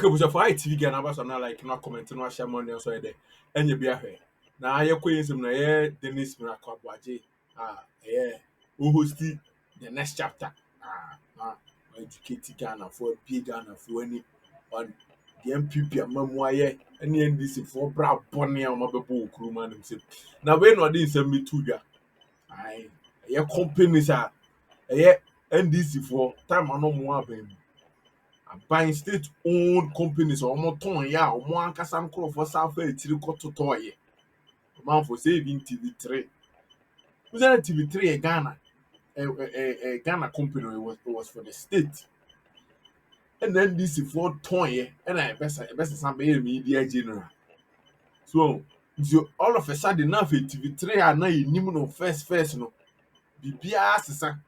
okay, was a fight TV Ghana was not like not commenting on Shamon or so there. And you be a hair. Now I acquaint him na Dennis Miracle yeah. Who still the next chapter. Educate Ghana for big Ghana for any on the MPP Mamoye and the NDC for bra bonny on my babo crewman himself. Now when I didn't send me to ya. Aye, yeah, companies are NDC for time I no more baby. Buying state owned companies or more ton ya or more ankasa for South Tiri Kotoye. Man for saving TV3. Who's that TV3 a Ghana? A Ghana company it was for the state. And then this is for Toye and I best somebody media general. So all of a sudden now TV3 are now in no first no. Bibia sisa.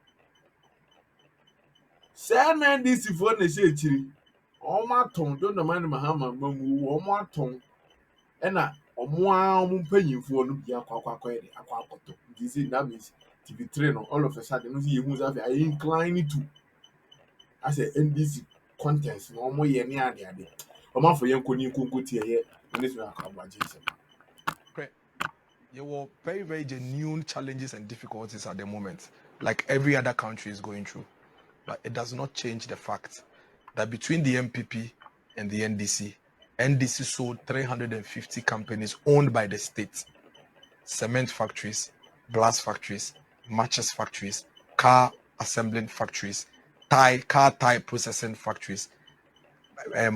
Say na NDC for na say chiri. Omo aton don the man Mahama mamu omo aton e na omo mpanyimfo no bia kwakwa e de akwakoto. This is that means TV3 no all of a sudden no see you say I incline to as a NDC contents no omo ye ne ade. Omo for yenko ni nkonko tie ye this na akwabaje se. There were very, very genuine challenges and difficulties at the moment, like every other country is going through. But it does not change the fact that between the MPP and the NDC sold 350 companies owned by the state, cement factories, glass factories, matches factories, car assembling factories, car tire processing factories,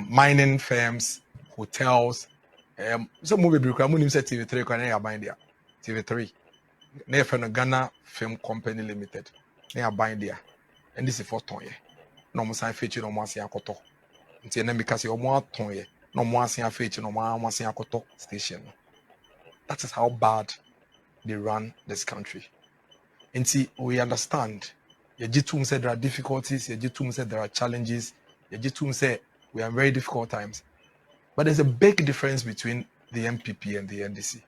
mining firms, hotels. Some movie TV3 can buy there. TV3. They have Ghana Film Company Limited. They are buying there. And this is for Tonye. No more sign feature no more see akoto. Nti na because you more Tonye. No more see feature no more see akoto station. That is how bad they run this country. Nti we understand. Yejitum said there are difficulties. Yejitum said there are challenges. Yejitum said we are in very difficult times. But there's a big difference between the MPP and the NDC.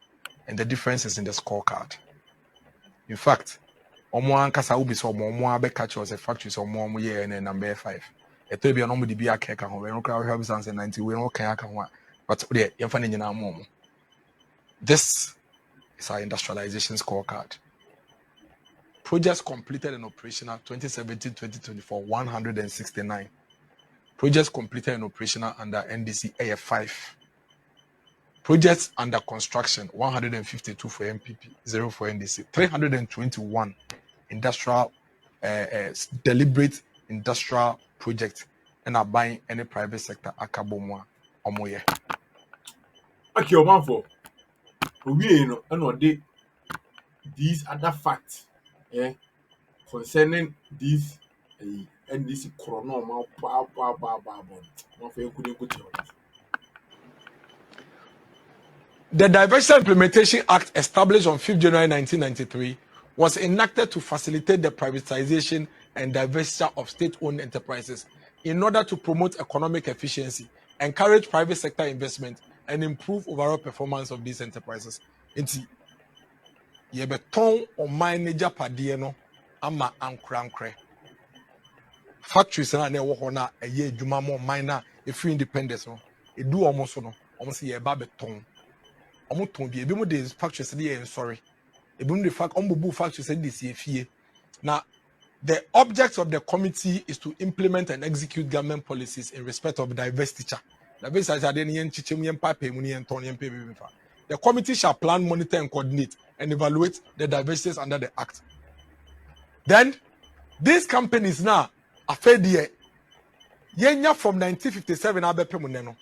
And the difference is in the scorecard. In fact, omo ankasa ubi so omo abeka chose factories omo ye na number 5. Eto bia no mo di bia keka ho we no kra have sense 90 we no kan aka ho but there yemfa na nyina mo. This is our industrialization scorecard. Projects completed and operational 2017-2024 169. Projects completed and operational under NDC AF5. Projects under construction 152 for MPP, 0 for NDC, 321 industrial deliberate industrial project and are buying any private sector akabomwa omoye. Okay, Omanfo. We know these other facts concerning these NDC chrono The Diversity Implementation Act, established on 5th January 1993, was enacted to facilitate the privatization and diversity of state-owned enterprises in order to promote economic efficiency, encourage private sector investment, and improve overall performance of these enterprises. Inti, yebeton o manager padie no ama ankrankre. Factories na ewo ho na eye adwuma mo miner e free independence no edu omo so no omo se yeba beton omo ton bi ebi mo de factories dey sorry ebi mo de fact omo bu factories dey see efie. Now the object of the committee is to implement and execute government policies in respect of diversity. The committee shall plan, monitor, and coordinate and evaluate the diversities under the act. Then these companies now are fed here. From 1957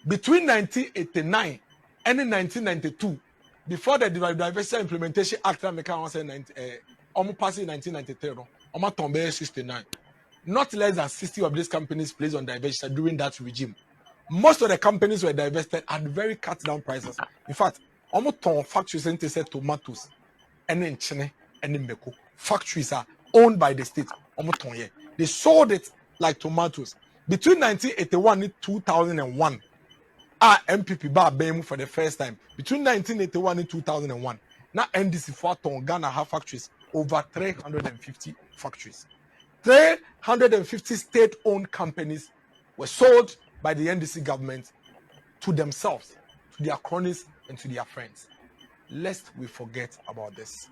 between 1989 and 1992, before the Diversity Implementation Act passed in 1993, 69. Not less than 60 of these companies placed on diversity during that regime. Most of the companies were divested at very cut down prices. In fact, almost factories into said tomatoes and in China and in Meko. Factories are owned by the state. They sold it like tomatoes. Between 1981 and 2001, MPP bar BAMU for the first time. Between 1981 and 2001, now NDC for Ghana have factories, over 350 factories. 350 state-owned companies were sold by the NDC government to themselves, to their cronies, and to their friends. Lest we forget about this.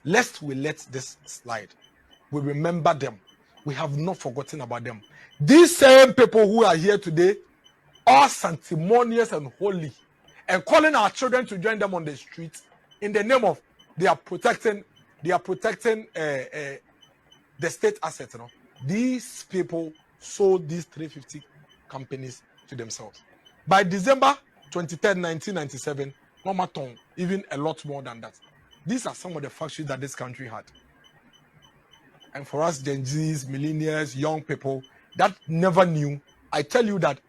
Lest we let this slide. We remember them. We have not forgotten about them. These same people who are here today are sanctimonious and holy, and calling our children to join them on the streets in the name of they are protecting the state assets. You know? These people sold these 350 companies to themselves. By December 23rd, 1997, Nomaton, even a lot more than that. These are some of the factories that this country had. And for us, Gen Zs, millennials, young people that never knew, I tell you that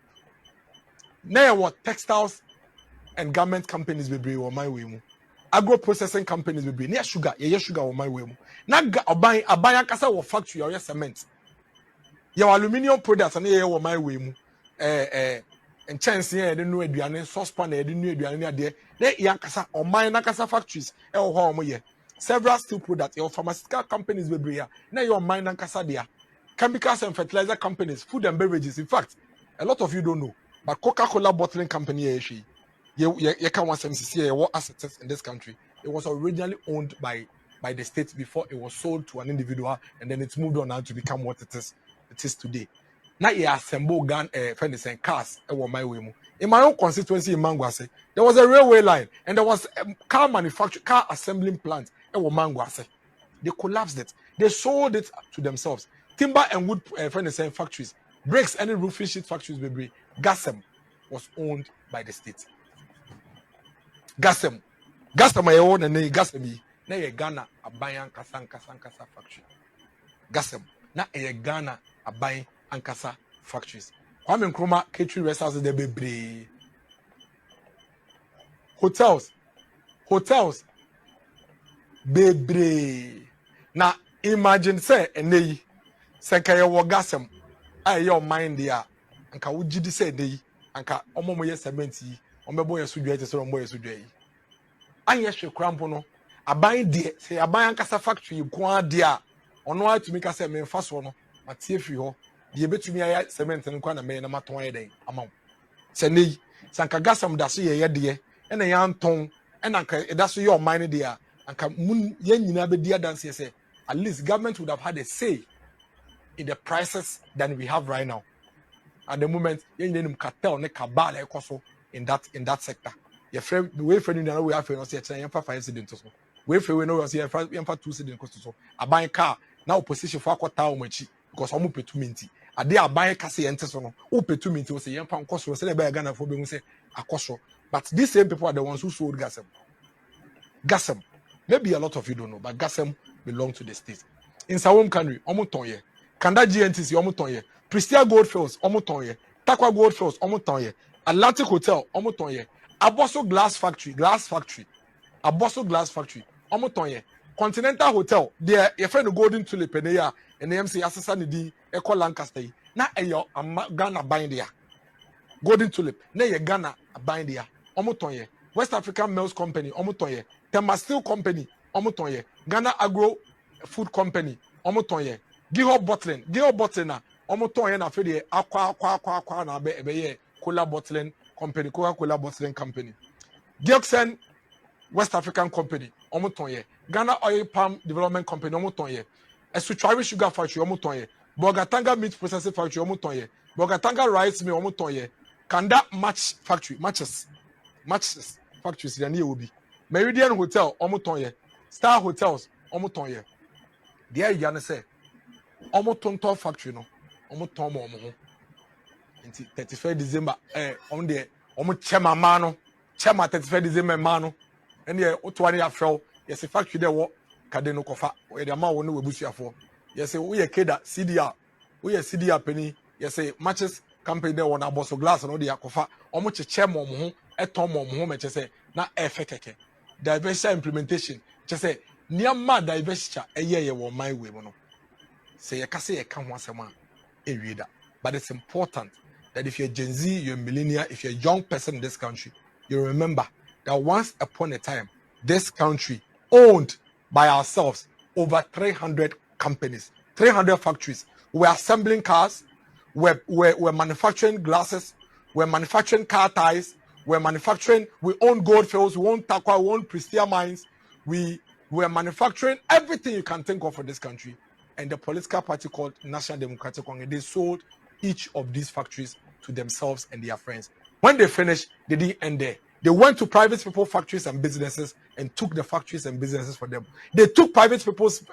now what textiles and garment companies will be on my way. Agro processing companies will be near sugar, sugar on my way. Now, a kasa or factory or cement. Your aluminium products and on my way. And chance here, the new eduane, saucepan, the new eduane there. They yankasa or my nakasa factories, several steel products, your pharmaceutical companies will be here. Now your mine nakasa there. Chemicals and fertilizer companies, food and beverages. In fact, a lot of you don't know, but Coca-Cola bottling company, you can want some assets in this country. It was originally owned by the state before it was sold to an individual, and then it's moved on now to become what it is today. Now you assemble gun friends and cars my way. In my own constituency in Manguase, there was a railway line and there was a car assembling plant in Manguase. They collapsed it. They sold it to themselves. Timber and wood factories, bricks, any roofing sheet factories, baby. Gassem was owned by the state. Gassem I own and Gassem. Now you Ghana a buying kasa factory. Gassem. Now you Ghana a buying Ankasa factories. Kwame Nkrumah catering restaurants de bebre. Hotels bebre. Now imagine say enei senka ye wo Gassem aye your mind there anka wo gidi say enei anka omomo ye cement yi omebo ye sudwe te so ombo ye sudwe yi anye hwe krampo no aban de say aban Ankasa factory ko ade a ono atumi ka say me mfa so no matie fi ho de betumi aya cement nko na me na maton ye den amaw se nei sanka Gassem da so ye de e na ya nton e na anka e da so ye o mine de a anka mun ye nyina be dia dance say at least government would have had a say in the prices than we have right now. At the moment, ye nyina cartel ne cabal ekoso in that sector. Your friend we friend you we have no say yen fa 5 cedin to so. We friend we no we say yen fa 2 cedin cost so. Aban car na opposition for akota o machi because omo petu minti. Ade aban ka say yen so no. O petu minti o say yen fa nkoso say be Ghana for be hu say akoso. But these same people are the ones who sold Gassem. Maybe a lot of you don't know, but Gassem belongs to the state. In Sawom country, Omutonye. Kanda GNTC, Omutonye. Prestia Goldfields, Omutonye. Takwa Goldfields, Omutonye. Atlantic Hotel, Omutonye. Abosso Glass Factory. Abosso Glass Factory, Omutonye. Continental Hotel, there, your friend the Golden Tulip, and the MC Assassin Nidi, Echo Lancaster. Now, your Ghana buying there. Golden Tulip, now your Ghana buying there. Omutonye. West African Mills Company, Omutonye. Tema Steel Company, Omutonye. Ghana Agro Food Company, Omutonye. Gihop Bottling na Omutonye na fede akwa na be Cola Bottling Company, Coca-Cola Bottling Company. Gilson West African Company, Omutonye. Ghana Oil Palm Development Company, Omutonye. Esuchari Sugar Factory, Omutonye. Bogatanga Meat Processing Factory, Omutonye. Bogatanga Rice Mill, Omutonye. Kanda Match Factory, matches factories in the Obi. Meridian Hotel, Omutonye. Star Hotels, Omutonye. There you say, Omutonto Factory, no. Omutomo, 31st December, on the Omuchema Mano, Chema 31st December Mano, and the Otwani Afro, yes, a factory there, what Kadeno Kofa, where the amount we bush for. Yes, we a kid at CDR, we a CDR penny, yes, a matches company there on a boss of glass and all the Akofa, Omuch Chemo. Etomo home say na efekeke diversity implementation say niama diversity eye wo my way no say you can say you can once a man but it's important that if you're Gen Z, you're a millennial, if you're a young person in this country, you remember that once upon a time this country owned by ourselves over 300 companies, 300 factories. We were assembling cars, we're manufacturing glasses, we're manufacturing car tires, we own gold fields, we own Takwa, we own Prestia mines, we're manufacturing everything you can think of for this country. And the political party called National Democratic Congress, they sold each of these factories to themselves and their friends. When they finished, they didn't end there. They went to private people factories and businesses and took the factories and businesses for them. They took private people's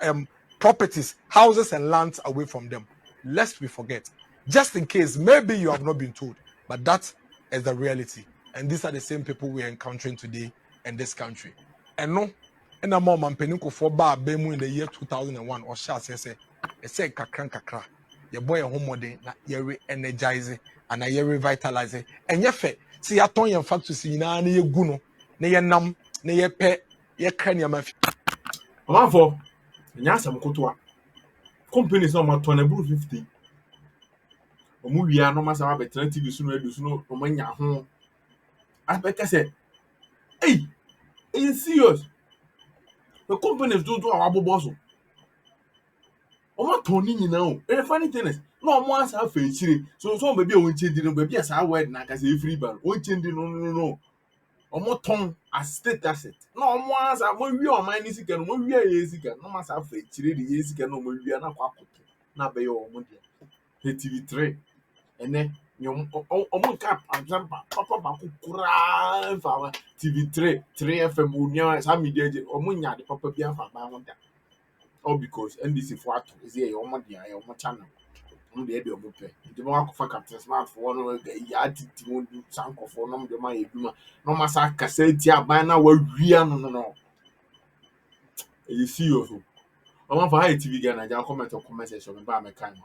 properties, houses and lands away from them. Lest we forget, just in case, maybe you have not been told, but that is the reality. And these are the same people we are encountering today in this country. And no, and I'm more for bar bemu in the year 2001 or shall say kakra. Your boy a home modern, na re-energize and a revitalize. And yet, see, I told you, in fact, to see na ye guno, na ye nam, na ye pe, ye cranium. Amafo, nyasa mkotoa. Companies no ma 50. Omu wia no ma sa ba betra TV so no edu so no omanya ho. Abeka say, hey, is serious? The companies do abobo so. Omo ton ni nyina o. The funny thing is, no omo asa fa echire. So baby o nchendi no baby asa word na ka say free ban. O nchendi no. Omo ton as state asset. No omo asa mo wi o man ni sika no mo wi ye sika. No ma sa fa echire de ye sika no mo wi na kwa koto. Na be yo omo de. TV3 ene omo cap example papa ba kukura fa TV3 3FM unya sa media je omo nya de papa bi afa ba wonda all because NDC for ato is here omo dia ya omo channel omo de omo pe de mo akọ fa captain smart for no ya titi mo du sanko for no de ma eduma no ma sa kasa ti aban na wa wia no you see you omo fa hi TV Ghana ja comment section ba me kan